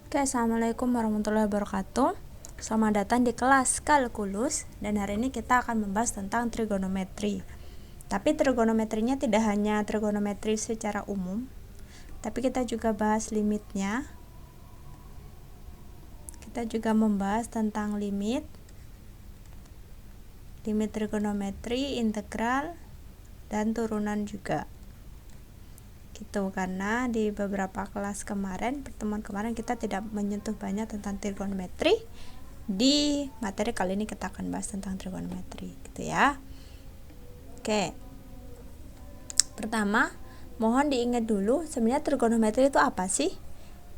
Oke, assalamualaikum warahmatullahi wabarakatuh. Selamat datang di kelas kalkulus, dan hari ini kita akan membahas tentang trigonometri. Tapi trigonometrinya tidak hanya trigonometri secara umum, tapi kita juga bahas limitnya. Kita juga membahas tentang limit trigonometri, integral, dan turunan juga. Gitu, karena di beberapa kelas kemarin, pertemuan kemarin kita tidak menyentuh banyak tentang trigonometri. Di materi kali ini kita akan bahas tentang trigonometri, gitu ya. Oke. Pertama, mohon diingat dulu sebenarnya trigonometri itu apa sih?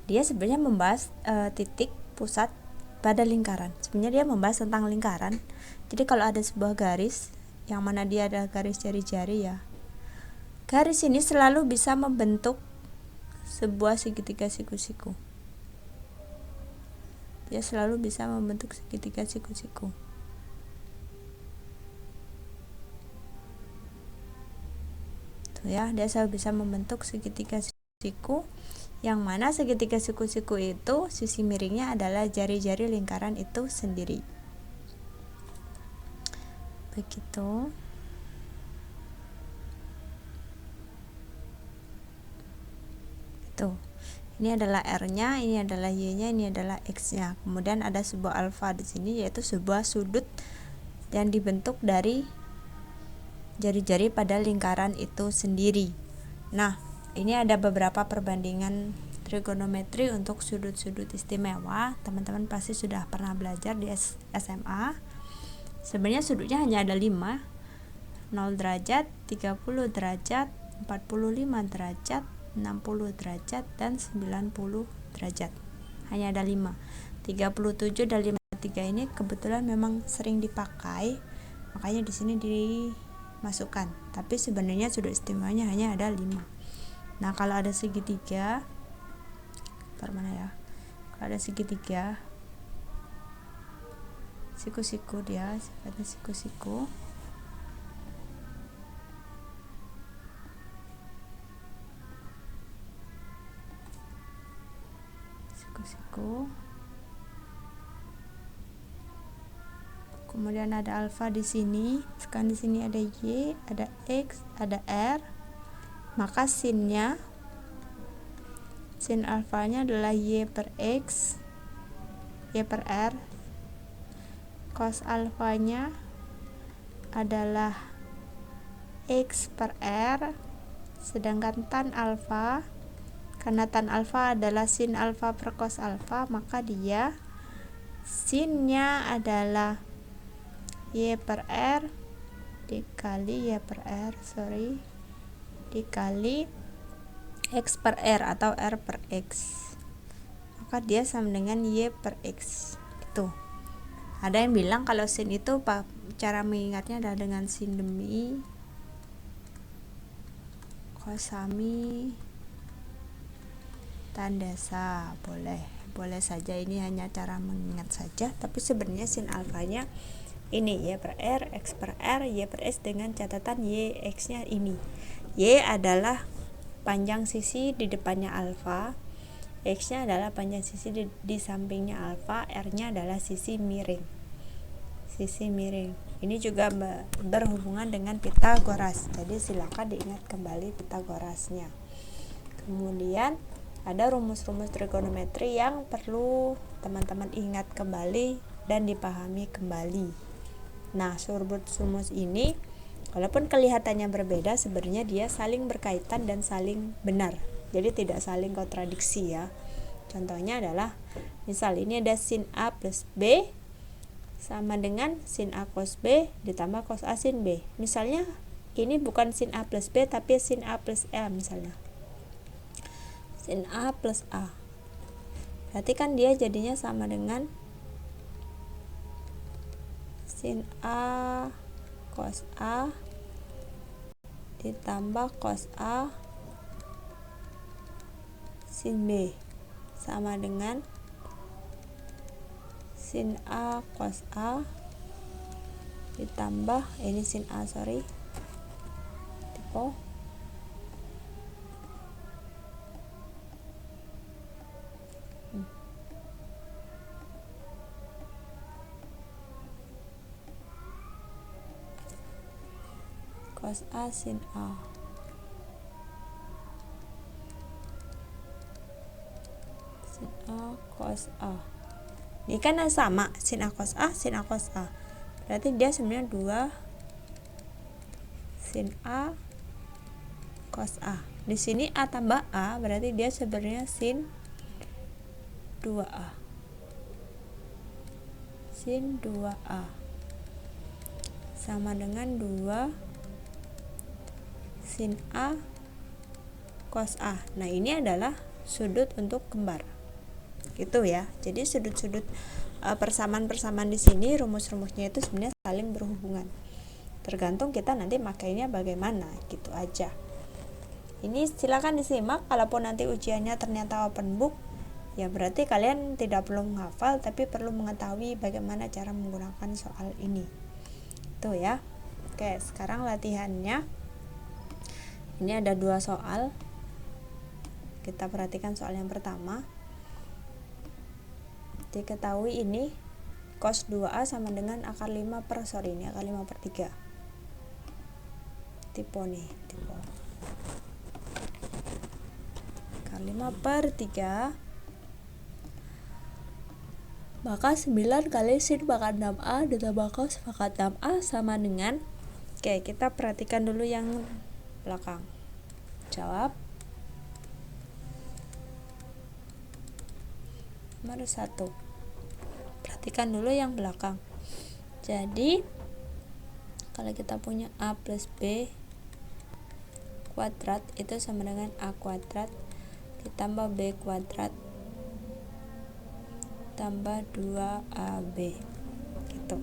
Dia sebenarnya membahas titik pusat pada lingkaran. Sebenarnya dia membahas tentang lingkaran. Jadi kalau ada sebuah garis yang mana dia ada garis jari-jari ya, garis ini selalu bisa membentuk sebuah segitiga siku-siku. Dia selalu bisa membentuk segitiga siku-siku. Tuh ya, dia selalu bisa membentuk segitiga siku, yang mana segitiga siku-siku itu sisi miringnya adalah jari-jari lingkaran itu sendiri. Begitu. Tuh. Ini adalah R-nya, ini adalah Y-nya, ini adalah X-nya. Kemudian ada sebuah alfa di sini, yaitu sebuah sudut yang dibentuk dari jari-jari pada lingkaran itu sendiri. Nah, ini ada beberapa perbandingan trigonometri untuk sudut-sudut istimewa. Teman-teman pasti sudah pernah belajar di SMA. Sebenarnya sudutnya hanya ada 5. 0 derajat, 30 derajat, 45 derajat, 60 derajat, dan 90 derajat. Hanya ada 5. 37 dan 53 ini kebetulan memang sering dipakai, makanya di sini dimasukkan. Tapi sebenarnya sudut istimewanya hanya ada 5. Nah, kalau ada segitiga, kalau ada segitiga, siku-siku dia sifatnya siku-siku. Kemudian ada alfa di sini. Sekarang di sini ada Y, ada X, ada R. Maka sin alfanya adalah Y per X, Y per R. Cos alfanya adalah X per R. Sedangkan tan alfa, karena tan alfa adalah sin alfa per cos alfa, maka dia sinnya adalah Y per R dikali Y per R, dikali X per R atau R per X. Maka dia sama dengan Y per X. Itu. Ada yang bilang kalau sin itu cara mengingatnya adalah dengan sin demi, kosami, tan dasa. Boleh saja, ini hanya cara mengingat saja, tapi sebenarnya sin alfanya ini Y per R, X per R, Y per S, dengan catatan Y X nya ini. Y adalah panjang sisi di depannya alfa, X nya adalah panjang sisi di sampingnya alfa, R nya adalah sisi miring. Ini juga berhubungan dengan Pitagoras, jadi silakan diingat kembali Pitagorasnya. Kemudian ada rumus-rumus trigonometri yang perlu teman-teman ingat kembali dan dipahami kembali. Nah, rumus ini walaupun kelihatannya berbeda, sebenarnya dia saling berkaitan dan saling benar. Jadi tidak saling kontradiksi ya. Contohnya adalah, misal ini ada sin A plus B sama dengan sin A cos B ditambah cos A sin B. Misalnya ini bukan sin A plus B tapi sin A plus A misalnya. Sin A plus A. Berarti kan dia jadinya sama dengan sin A cos A ditambah cos A sin B sama dengan sin A cos A ditambah ini sin A typo cos A sin A. Sin A cos A. Ini kan sama, sin A cos A, sin A cos A. Berarti dia sebenarnya 2 sin A cos A. Di sini A tambah A, berarti dia sebenarnya sin 2A. Sin 2A sama dengan 2 sin A cos A. Nah, ini adalah sudut untuk kembar. Gitu ya. Jadi sudut-sudut persamaan-persamaan di sini rumus-rumusnya itu sebenarnya saling berhubungan. Tergantung kita nanti makainya bagaimana, gitu aja. Ini silakan disimak. Kalaupun nanti ujiannya ternyata open book, ya berarti kalian tidak perlu menghafal, tapi perlu mengetahui bagaimana cara menggunakan soal ini. Tuh ya. Oke, sekarang latihannya. Ini ada 2 soal. Kita perhatikan soal yang pertama. Diketahui ini cos 2A sama dengan akar 5 per 3. Tipe nih, tipe. Akar 5 per 3. Maka 9 kali sin pangkat 6A ditambah cos pangkat 6A sama dengan, oke, kita perhatikan dulu yang belakang. Jawab. Nomor 1. Perhatikan dulu yang belakang. Jadi kalau kita punya A plus B kuadrat itu sama dengan A kuadrat ditambah B kuadrat tambah 2AB gitu.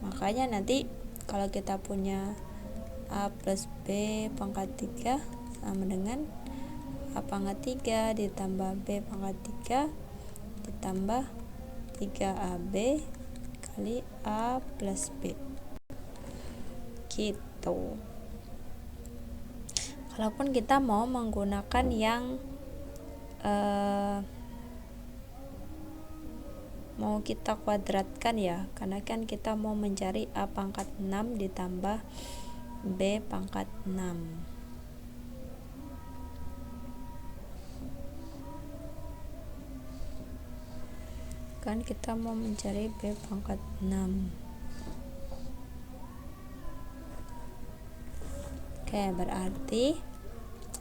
Makanya nanti kalau kita punya A plus B pangkat 3 sama dengan A pangkat 3 ditambah B pangkat 3 ditambah 3AB kali A plus B gitu. Kalaupun kita mau menggunakan yang mau kita kuadratkan ya, karena kan kita mau mencari A pangkat 6 ditambah B pangkat 6. Kan kita mau mencari B pangkat 6. Oke, berarti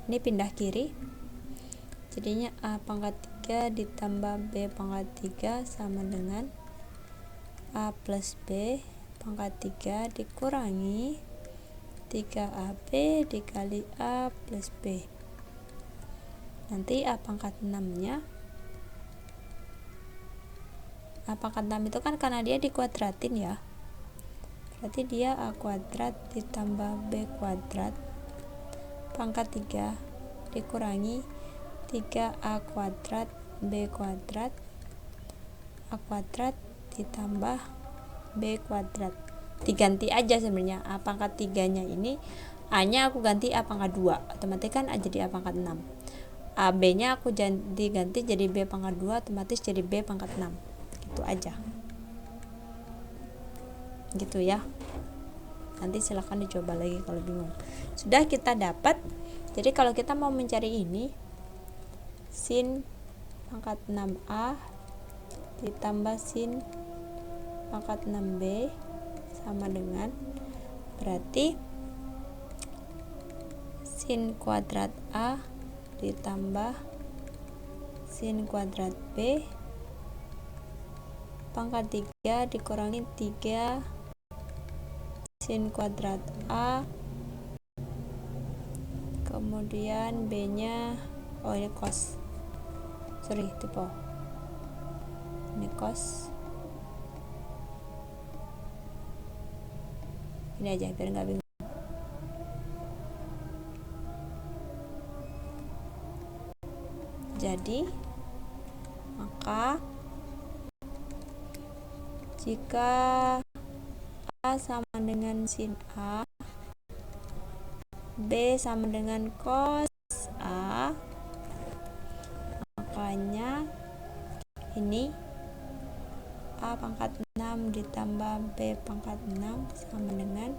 ini pindah kiri. Jadinya A pangkat 3 ditambah B pangkat 3 sama dengan A plus B pangkat 3 dikurangi 3AB dikali A plus B. Nanti A pangkat 6 nya, A pangkat 6 itu kan karena dia dikuadratin ya, berarti dia A kuadrat ditambah B kuadrat pangkat 3 dikurangi 3A kuadrat B kuadrat A kuadrat ditambah B kuadrat. Diganti aja sebenarnya A pangkat 3 nya ini, A nya aku ganti A pangkat 2, otomatis kan A jadi A pangkat 6. A B nya aku ganti jadi B pangkat 2, otomatis jadi B pangkat 6. Gitu aja. Gitu ya. Nanti silahkan dicoba lagi kalau bingung. Sudah kita dapat. Jadi kalau kita mau mencari ini, sin pangkat 6A ditambah sin pangkat 6B sama dengan, berarti sin kuadrat A ditambah sin kuadrat B pangkat 3 dikurangi 3 sin kuadrat A, kemudian B nya, oh ini cos, tipe ini cos, ini aja biar nggak bingung. Jadi maka jika A sama dengan sin A, B sama dengan cos A, makanya ini A pangkat 6 ditambah B pangkat 6 sama dengan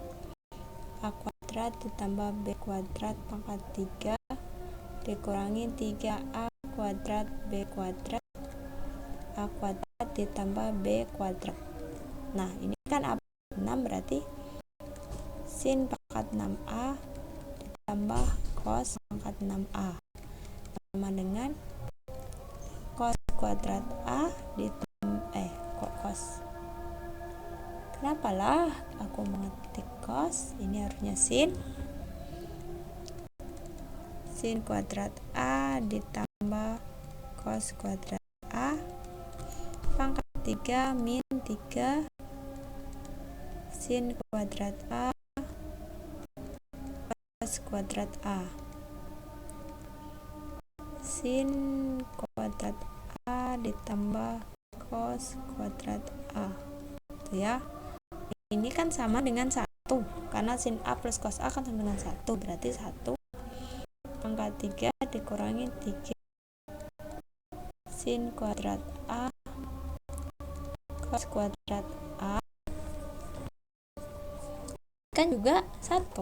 A kuadrat kuadrat ditambah B kuadrat pangkat 3 dikurangi 3A kuadrat B kuadrat A kuadrat ditambah B kuadrat. Nah ini kan A 6, berarti sin pangkat 6A ditambah cos pangkat 6A sama dengan cos kuadrat A ditambah cos. Kenapa lah aku mengetik cos? Ini harusnya sin kuadrat A ditambah cos kuadrat A pangkat 3 min 3 sin kuadrat A cos kuadrat A. Sin kuadrat A ditambah cos kuadrat A. Tuh ya. Ini kan sama dengan 1 karena sin A plus cos A kan sama dengan 1, berarti 1 pangkat 3 dikurangi 3 sin kuadrat A cos kuadrat A kan juga 1.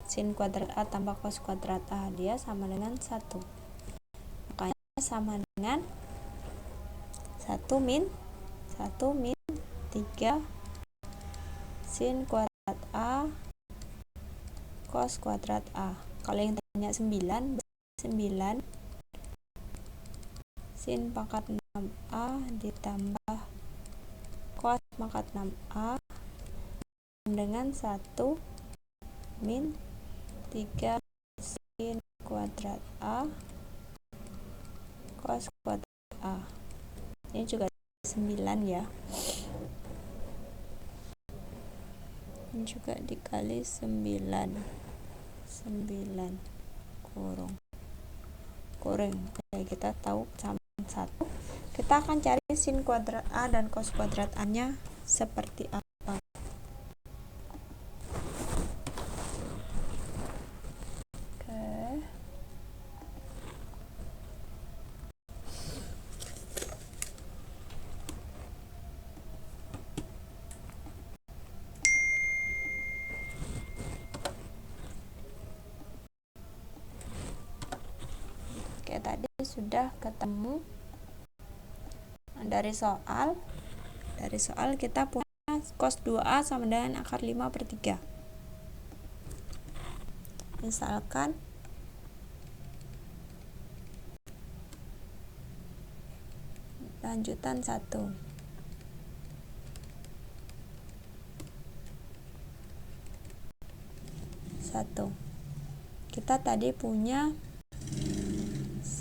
Sin kuadrat A tambah cos kuadrat A dia sama dengan 1, makanya sama dengan 1 min 3 sin kuadrat A cos kuadrat A. Kalau yang tanya 9 sin pangkat 6A ditambah cos pangkat 6A dengan 1 min 3 sin kuadrat A cos kuadrat A. Ini juga 9 ya. Ini juga dikali 9 kurung. Jadi kita tahu sama 1. Kita akan cari sin kuadrat A dan cos kuadrat A nya seperti apa. Oke, tadi sudah ketemu dari soal kita punya cos 2A sama dengan akar 5/3. Misalkan lanjutan 1. Kita tadi punya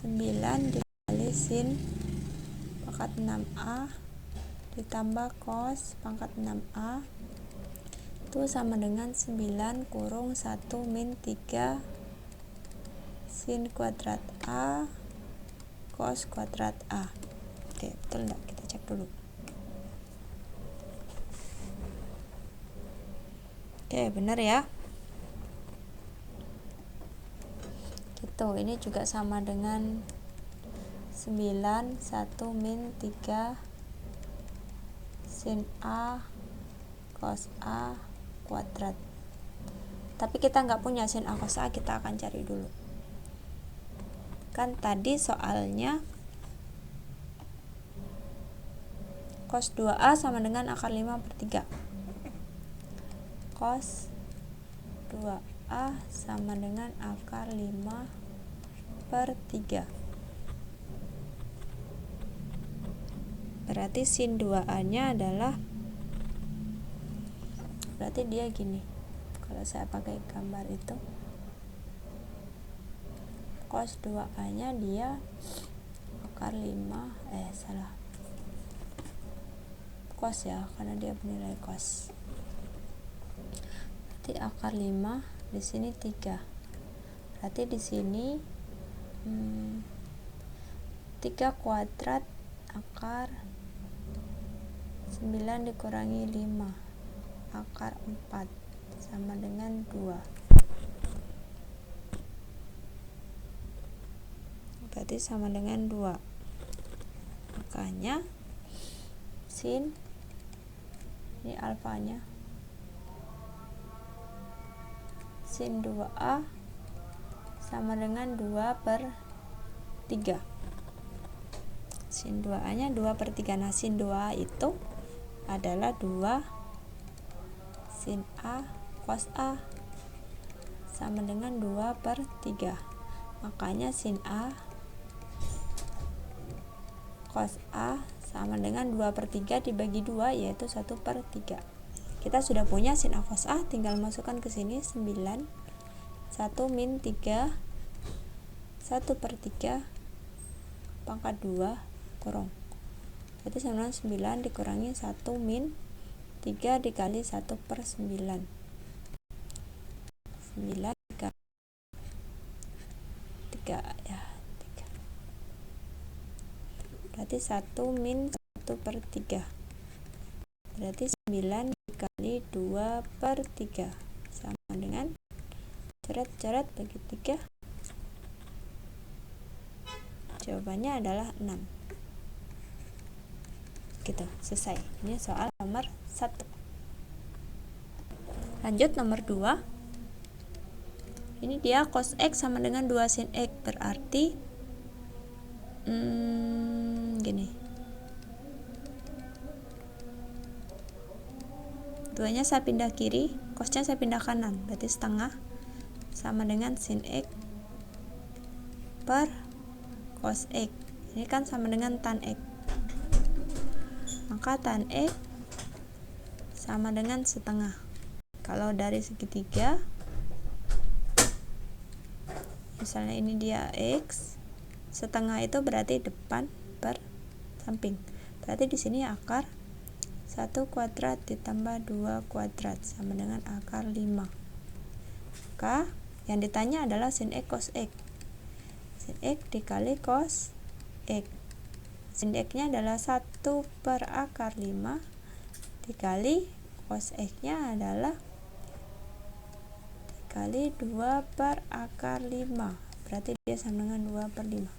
9 dikali sin pangkat 6A ditambah cos pangkat 6A itu sama dengan 9 kurung 1 min 3 sin kuadrat A cos kuadrat A. Oke, betul enggak? Kita cek dulu. Oke, benar ya. Gitu, ini juga sama dengan 9 1 min 3 sin A cos A kuadrat. Tapi kita nggak punya sin A cos A, kita akan cari dulu. Kan tadi soalnya cos 2A sama dengan akar 5/3. Cos 2A sama dengan akar 5/3. Berarti sin 2A nya adalah, berarti dia gini. Kalau saya pakai gambar itu, cos 2A nya dia akar 5, salah, cos ya, karena dia bernilai cos. Berarti akar 5, di sini 3. Berarti di sini 3 kuadrat akar 9 dikurangi 5 akar 4 sama dengan 2. Berarti sama dengan 2. Makanya sin, ini alfanya, sin 2A sama dengan 2/3. Sin 2A nya 2/3. Nah, sin 2A itu adalah 2 sin A cos A sama dengan 2/3. Makanya sin A cos A sama dengan 2/3 dibagi 2, yaitu 1/3. Kita sudah punya sin A cos A, tinggal masukkan ke sini 9, 1 min 3, 1/3 pangkat 2 kurung. Berarti sama dengan 9 dikurangi 1 min 3 dikali 1/9. 9 dikali 3 ya, 3. Berarti 1 min 1/3. Berarti 9 dikali 2/3 sama dengan coret-coret bagi 3. Jawabannya adalah 6. Gitu, selesai. Ini soal nomor 1. Lanjut nomor 2. Ini dia cos X sama dengan 2 sin X, berarti gini. 2-nya saya pindah kiri, cosnya saya pindah kanan, berarti setengah sama dengan sin X per cos X. Ini kan sama dengan tan X. Maka tan X sama dengan setengah. Kalau dari segitiga, misalnya ini dia X, setengah itu berarti depan per samping. Berarti di sini akar 1 kuadrat ditambah 2 kuadrat sama dengan akar 5. Maka yang ditanya adalah sin X cos X. Sin X dikali cos X. Sin X nya adalah 1 per akar 5 dikali cos X nya adalah dikali 2 per akar 5. Berarti dia sama dengan 2/5.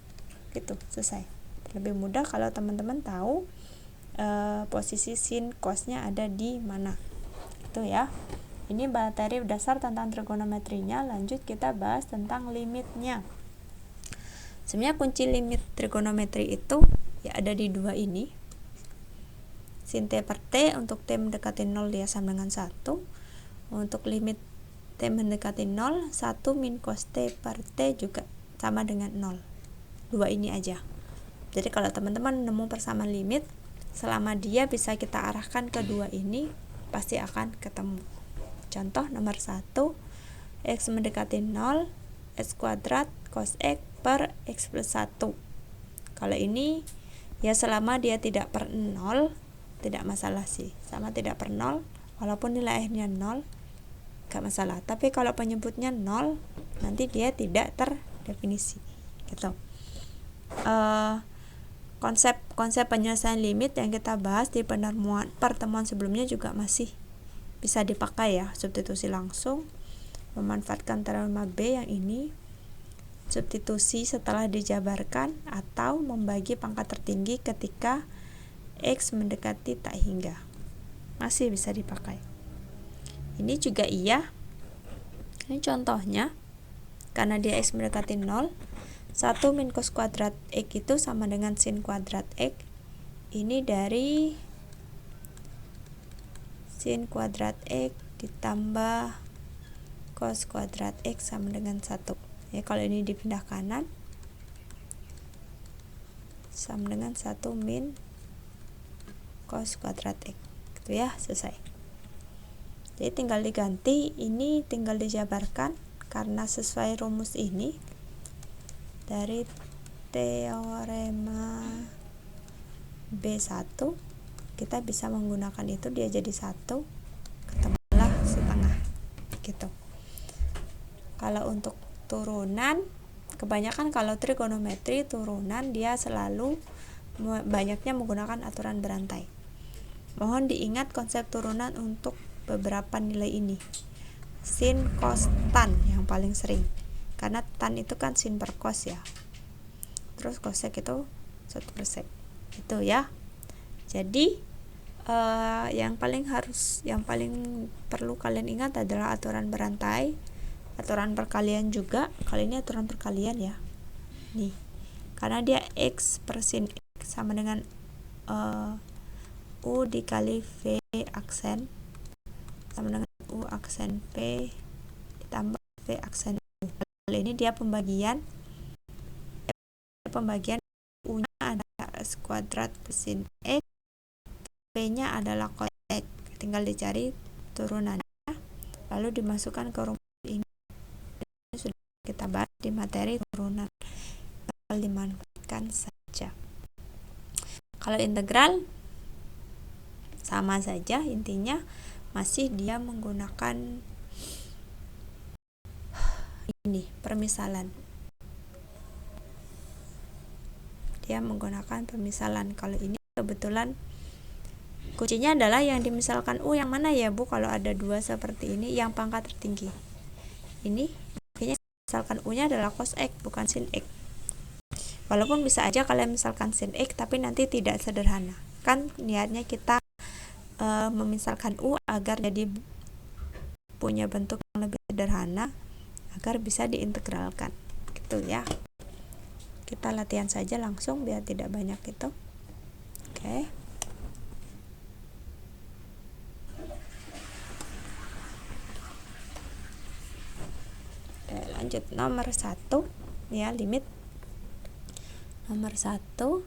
Gitu, selesai. Lebih mudah kalau teman-teman tahu posisi sin cosnya ada di mana. Itu ya. Ini materi dasar tentang trigonometrinya. Lanjut kita bahas tentang limitnya. Sebenarnya kunci limit trigonometri itu ya ada di 2 ini. Sin T per T, untuk T mendekati 0 dia sama dengan 1. Untuk limit T mendekati 0, 1 min cos T per T juga sama dengan 0. 2 ini aja. Jadi kalau teman-teman nemu persamaan limit, selama dia bisa kita arahkan ke 2 ini, pasti akan ketemu. Contoh nomor 1, X mendekati 0, X kuadrat cos X per X plus 1. Kalau ini ya selama dia tidak per 0, tidak masalah sih. Sama tidak per 0, walaupun nilai akhirnya 0, gak masalah. Tapi kalau penyebutnya 0, nanti dia tidak terdefinisi. Gitu. Konsep penyelesaian limit yang kita bahas di pertemuan sebelumnya juga masih bisa dipakai ya. Substitusi langsung, memanfaatkan teorema B yang ini, substitusi setelah dijabarkan, atau membagi pangkat tertinggi ketika X mendekati tak hingga. Masih bisa dipakai. Ini juga iya. Ini contohnya, karena dia X mendekati 0, 1 min cos kuadrat X itu sama dengan sin kuadrat X. Ini dari sin kuadrat X ditambah cos kuadrat X sama dengan 1. Ya, kalau ini dipindah kanan sama dengan 1 min cos kuadrat X. Gitu ya, selesai. Jadi tinggal diganti, ini tinggal dijabarkan karena sesuai rumus ini dari teorema B1 kita bisa menggunakan itu, dia jadi 1, ketemulah setengah gitu. Kalau untuk turunan, kebanyakan kalau trigonometri turunan dia selalu banyaknya menggunakan aturan berantai. Mohon diingat konsep turunan untuk beberapa nilai ini. Sin, cos, tan yang paling sering, karena tan itu kan sin per cos ya. Terus cosec itu 1/sec. Itu ya. Jadi yang paling perlu kalian ingat adalah aturan berantai. aturan perkalian juga. Kali ini aturan perkalian ya, nih karena dia X per sin X sama dengan U dikali V aksen sama dengan U aksen P ditambah V aksen U. Kali ini dia pembagian U nya adalah S kuadrat sin X, P nya adalah cos X. Tinggal dicari turunannya lalu dimasukkan ke rumus ini. Sudah kita bahas di materi turunan, tinggal dimanfaatkan saja. Kalau integral sama saja, intinya masih dia menggunakan ini permisalan. Dia menggunakan permisalan. Kalau ini kebetulan kuncinya adalah yang dimisalkan U yang mana ya Bu? Kalau ada dua seperti ini, yang pangkat tertinggi. Ini makanya misalkan U nya adalah cos X bukan sin X. Walaupun bisa aja kalian misalkan sin X tapi nanti tidak sederhana. Kan niatnya kita memisalkan U agar jadi punya bentuk yang lebih sederhana agar bisa diintegralkan gitu ya. Kita latihan saja langsung biar tidak banyak itu. Oke. Lanjut nomor 1 ya, limit nomor 1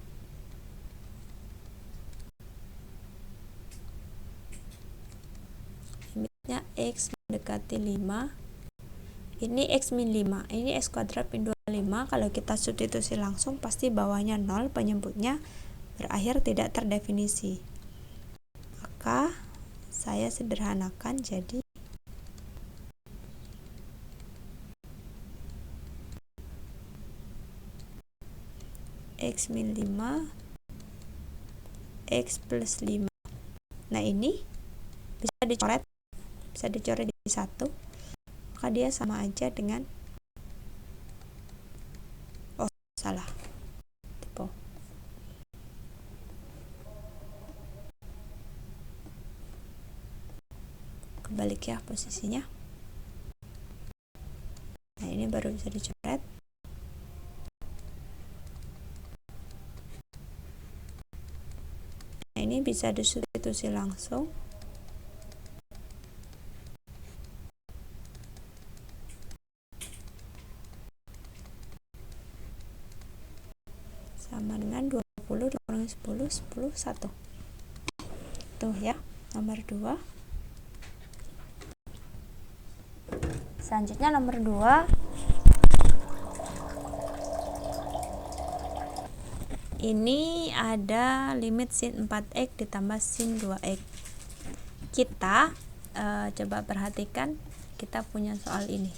limitnya X mendekati 5. Ini X min 5, ini X kuadrat min 25. Kalau kita substitusi langsung pasti bawahnya 0, penyebutnya berakhir tidak terdefinisi. Maka saya sederhanakan jadi X min 5 X plus 5. Nah ini bisa dicoret di 1, maka dia sama aja dengan salah tipe. Kebalik ya posisinya. Nah ini baru bisa dicoret. Nah ini bisa disubstitusi langsung. Sama dengan 20 dikurangi 10, 10, 1. Tuh ya, nomor 2. Selanjutnya nomor 2. Ini ada limit sin 4x ditambah sin 2x. Kita coba perhatikan, kita punya soal ini.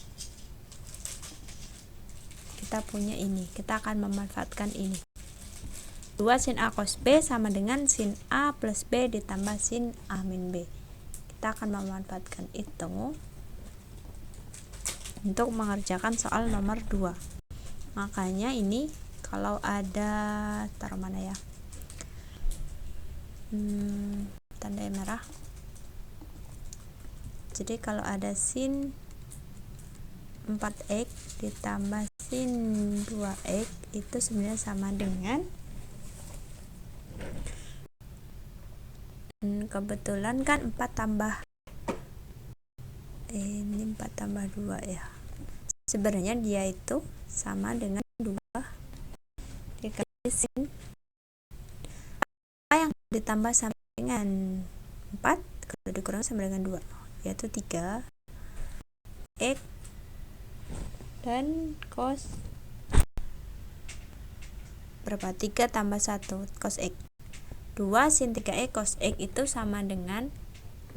Kita punya ini, kita akan memanfaatkan ini. 2 sin A cos B sama dengan sin A plus B ditambah sin A min B. Kita akan memanfaatkan itu untuk mengerjakan soal nomor 2. Makanya ini kalau ada, taruh mana ya, tanda merah. Jadi kalau ada sin 4x ditambah sin 2x itu sebenarnya sama dengan, kebetulan kan 4 tambah ini 4 tambah 2 ya, sebenarnya dia itu sama dengan 2 dikali sin apa yang ditambah sama dengan 4 kalau dikurang sama dengan 2, yaitu 3 x dan cos berapa, 3 tambah 1 cos x. 2 sin 3x cos x itu sama dengan,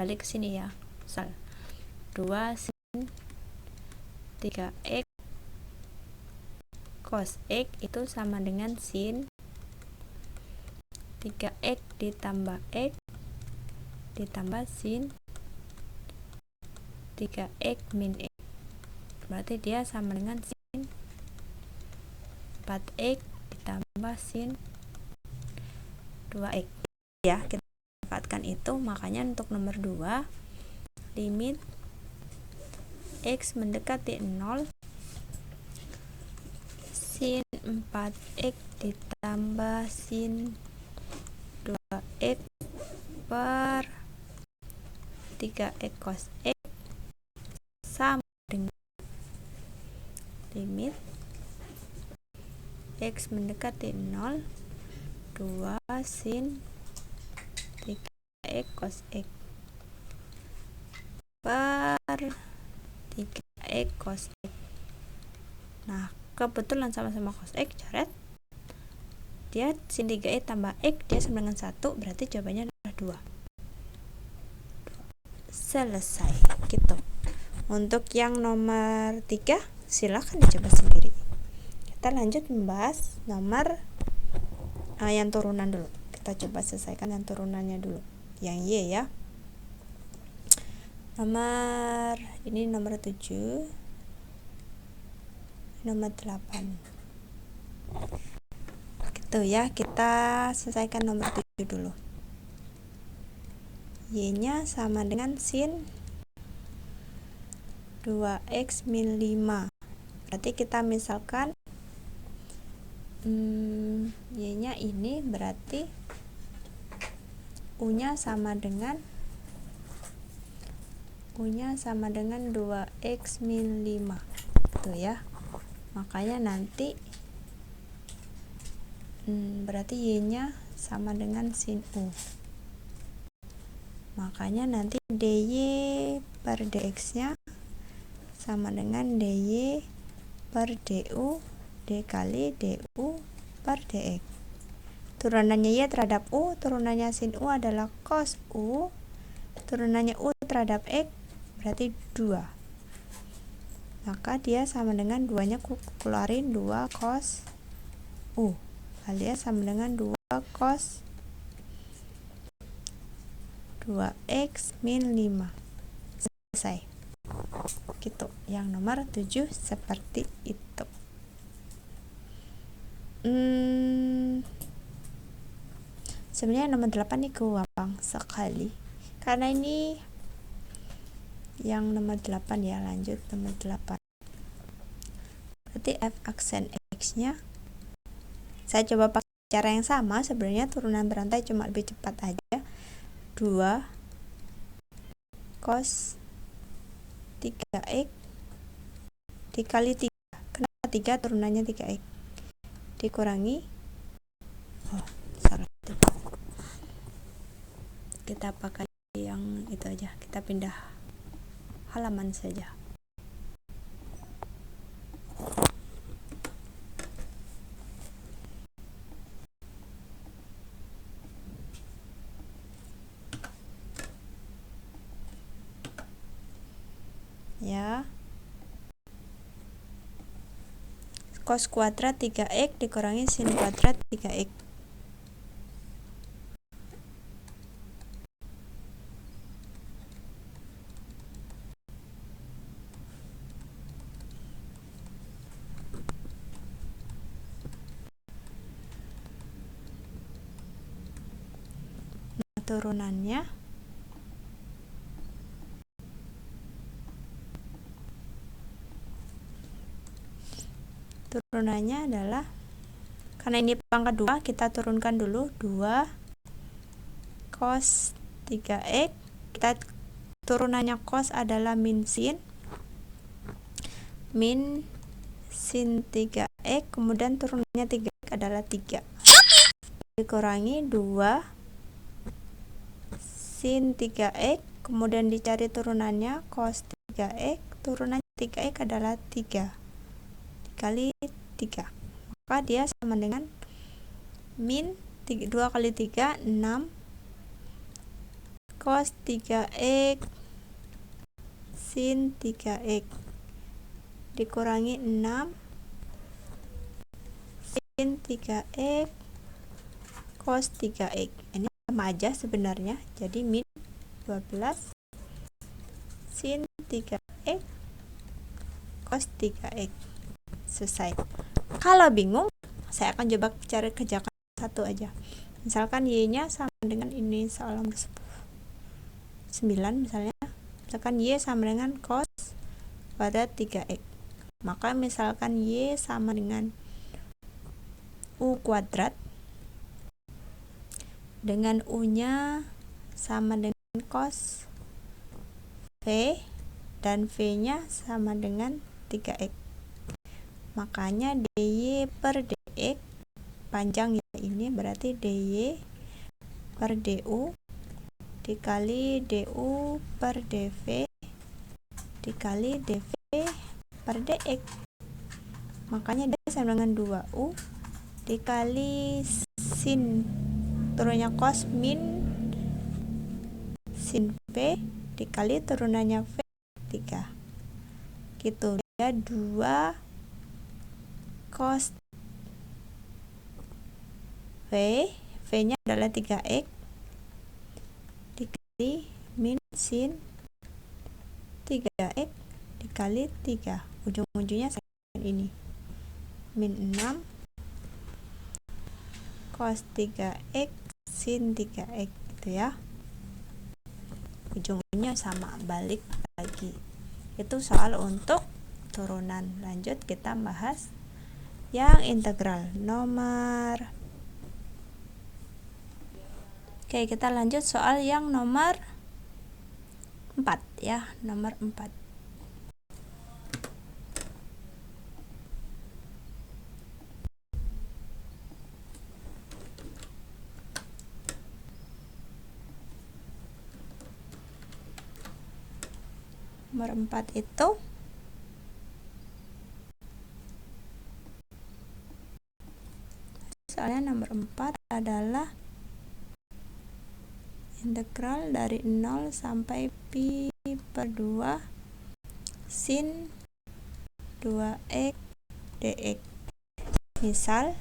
balik ke sini ya, 2 sin 3x cos x itu sama dengan sin 3x ditambah x ditambah sin 3x min x. Berarti dia sama dengan sin 4x ditambah sin 2x ya. Kita manfaatkan itu, makanya untuk nomor 2 limit X mendekati 0, sin 4x ditambah sin 2x per 3x cos x sama dengan limit X mendekati 0, 2 sin 3x cos x per 3x cos x. Nah, kebetulan sama-sama cos x, coret. Dia sin 3x tambah x, dia sama dengan 1, berarti jawabannya adalah 2. Selesai, gitu. Untuk yang nomor 3, silahkan dicoba sendiri. Kita lanjut membahas nomor yang turunan dulu. Kita coba selesaikan yang turunannya dulu, yang Y ya. Ini nomor 7, nomor 8. Gitu ya, kita selesaikan nomor 7 dulu. Y-nya sama dengan sin 2x min 5. Berarti kita misalkan Y-nya ini berarti U-nya sama dengan 2x min 5 gitu ya. Makanya nanti berarti Y-nya sama dengan sin U. Makanya nanti dy per dx nya sama dengan dy per du dikali du per dx. Turunannya Y terhadap U, turunannya sin U adalah cos U, turunannya U terhadap X berarti 2. Maka dia sama dengan 2-nya keluarin 2 cos U, alias sama dengan 2 cos 2x min 5. Selesai. Gitu. Yang nomor 7 seperti itu. Sebenarnya nomor 8 ini gampang sekali. Karena ini yang nomor 8 ya, lanjut nomor 8. Berarti f aksen x-nya saya coba pakai cara yang sama, sebenarnya turunan berantai cuma lebih cepat aja. 2 cos 3x dikali 3. Kenapa 3? Turunannya 3x dikurangi salah. Kita pakai yang itu aja, kita pindah halaman saja. Ya, cos kuadrat 3x dikurangi sin kuadrat 3x. Nah, turunannya adalah, karena ini pangkat 2, kita turunkan dulu 2 cos 3x. Kita turunannya cos adalah min sin 3x, kemudian turunannya 3x adalah 3 dikurangi 2 sin 3x, kemudian dicari turunannya cos 3x, turunannya 3x adalah 3 dikali 3, maka dia sama dengan min 2 kali 3 6 cos 3x sin 3x dikurangi 6 sin 3x cos 3x. Ini sama aja sebenarnya, jadi min 12 sin 3x cos 3x. Selesai. Kalau bingung, saya akan coba cari kerjakan satu aja. Misalkan Y-nya sama dengan ini, soal nomor 9 misalnya. Misalkan Y sama dengan cos pada 3x. Maka misalkan Y sama dengan U kuadrat, dengan U-nya sama dengan cos V, dan V-nya sama dengan 3x. Makanya dy per dx, panjang ya ini, berarti dy per du dikali du per dv dikali dv per dx. Makanya dia sama dengan 2u dikali sin turunnya cos min sin v dikali turunannya v 3. Gitu ya, 2 cos v, v-nya adalah 3x dikali min sin 3x dikali 3. Ujung-ujungnya ini min 6 cos 3x sin 3x gitu ya. Ujungnya sama, balik lagi. Itu soal untuk turunan. Lanjut kita bahas yang integral nomor. Oke, kita lanjut soal yang nomor 4 ya, nomor 4. Nomor 4 itu soalnya nomor 4 adalah integral dari 0 sampai pi per 2 sin 2x dx. Misal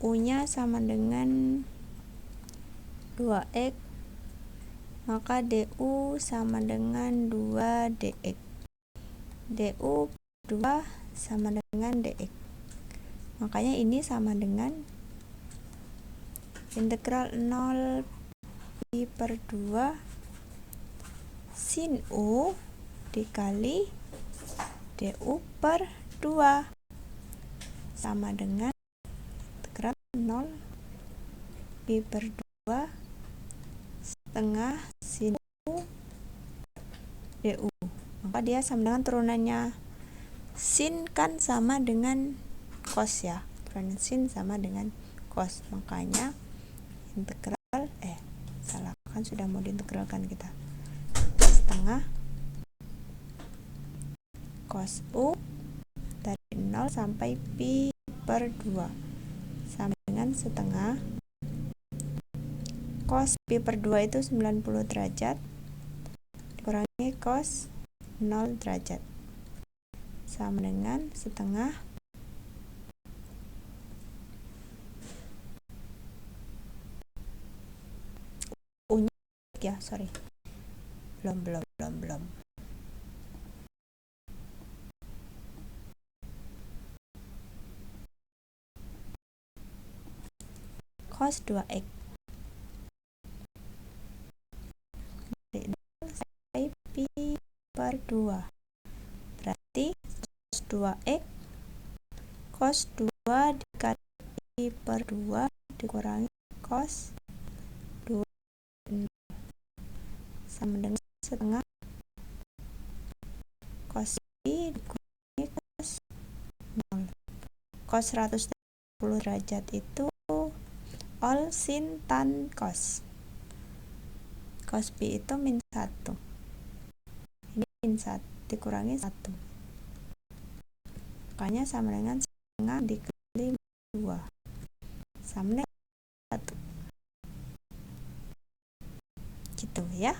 u-nya sama dengan 2x, maka du sama dengan 2 dx. Du 2 sama dengan dx. Makanya ini sama dengan integral 0 pi per 2 sin u dikali du per 2 sama dengan integral 0 pi per 2 setengah sin u du. Maka dia sama dengan turunannya sin kan sama dengan cos ya, turunan sin sama dengan cos. Makanya integral salah, kan sudah mau diintegralkan kita, setengah cos u dari 0 sampai pi per 2 sama dengan setengah cos pi per 2 itu 90 derajat dikurangi cos 0 derajat sama dengan setengah u-nya ya, belum cos 2x dari 0 sampai pi per 2 berarti cos 2x cos 2 dikali pi per 2 dikurangi cos 2 sama dengan setengah cos pi dikurangi cos 0. Cos 180 derajat itu all sin tan cos. Cos pi itu min 1. Ini min 1 dikurangi 1. Makanya sama dengan setengah dikali 2 sama dengan 1. Gitu ya.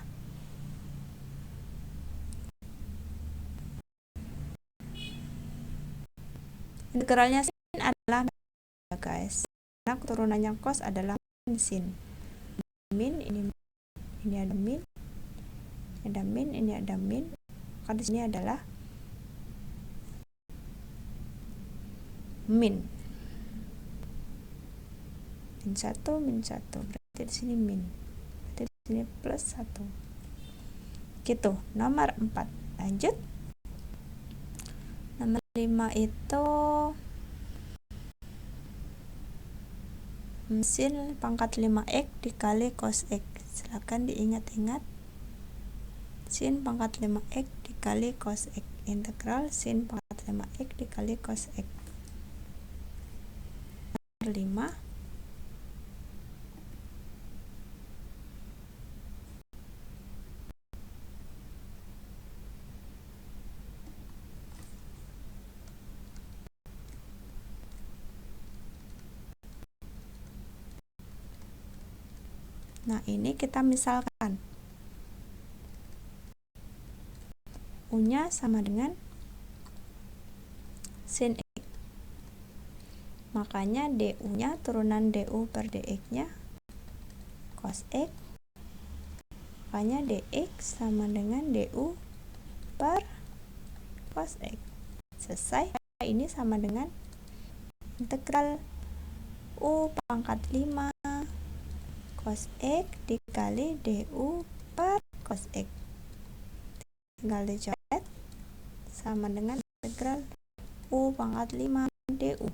Integralnya sin adalah ya guys. Karena turunannya cos adalah min sin. Min ini ada min, ini ada min. Maka di sini adalah min 1 berarti di sini min, berarti di sini plus 1. Gitu. Nomor 4. Lanjut. Nomor 5 itu sin pangkat 5x dikali cos x. Silakan diingat-ingat. Sin pangkat 5x dikali cos x. Integral sin pangkat 5x dikali cos x. Nomor 5. Nah, ini kita misalkan U-nya sama dengan sin x. Makanya du-nya turunan du per dx-nya cos x. Makanya dx sama dengan du per cos x. Selesai. Ini sama dengan integral u pangkat 5 cos x dikali du per cos x. Tinggal dicoret, sama dengan integral u pangkat 5 du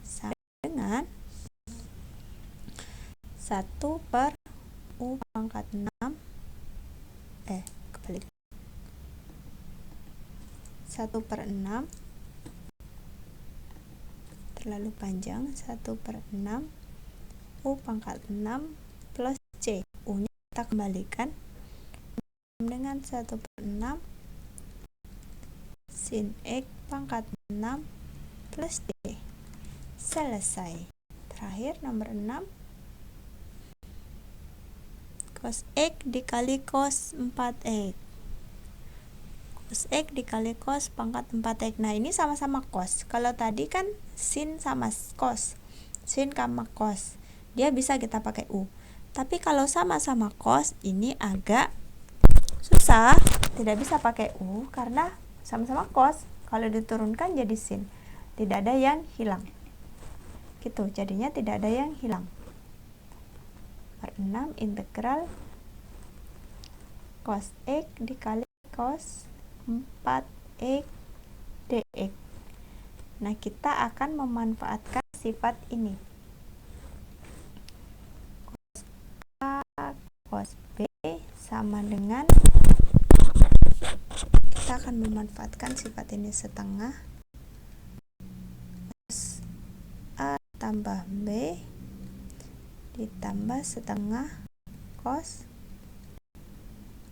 sama dengan 1 per u pangkat 6 kebalik 1 per 6 terlalu panjang. 1 per 6 u pangkat 6 plus c. U nya kita kembalikan dengan 1 per 6 sin x pangkat 6 plus d. Selesai. Terakhir nomor 6, cos x dikali cos 4x. Cos x dikali cos pangkat 4x. Nah, ini sama-sama cos. Kalau tadi kan sin sama cos, sin sama cos, dia bisa kita pakai u. Tapi kalau sama-sama cos, ini agak susah, tidak bisa pakai u karena sama-sama cos. Kalau diturunkan jadi sin, tidak ada yang hilang. Gitu, jadinya tidak ada yang hilang. Nomor 6, integral cos x dikali cos 4x dx. Nah, kita akan memanfaatkan sifat ini. Cos A cos B sama dengan, kita akan memanfaatkan sifat ini setengah cos A tambah B ditambah setengah cos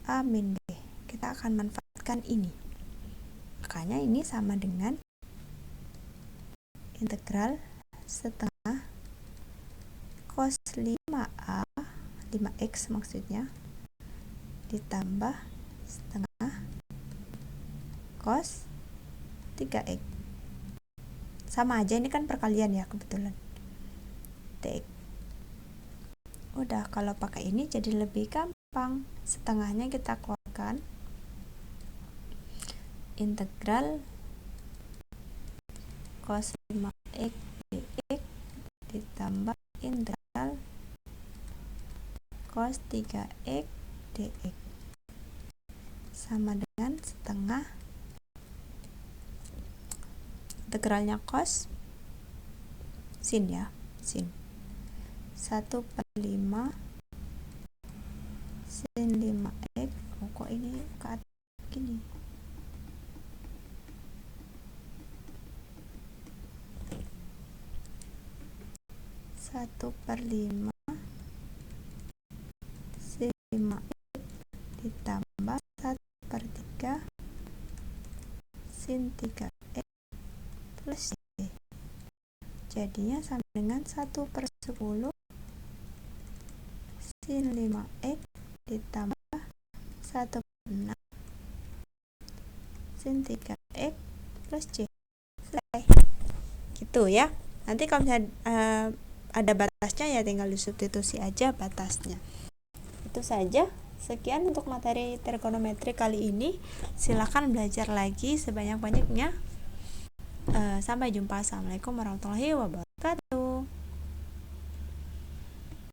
A min B. Kita akan manfaatkan ini. Makanya ini sama dengan integral setengah cos 5A 5x maksudnya ditambah setengah cos 3x. Sama aja, ini kan perkalian ya kebetulan. dx. Udah, kalau pakai ini jadi lebih gampang. Setengahnya kita keluarkan. Integral cos 5x dx ditambah integral cos 3x dx sama dengan setengah integralnya cos sin ya, sin 1 per 5 sin 5x. Kok ini ke atas gini? Satu per 5 sin 5x ditambah 1 per 3 sin 3x plus c. Jadinya sama dengan 1 per 10 sin 5x ditambah 1 per 6 sin 3x plus c. Selesai. Gitu ya. Nanti kalau misalnya ada batasnya ya tinggal disubstitusi aja batasnya. Itu saja. Sekian untuk materi trigonometri kali ini. Silakan belajar lagi sebanyak-banyaknya. Sampai jumpa. Assalamualaikum warahmatullahi wabarakatuh.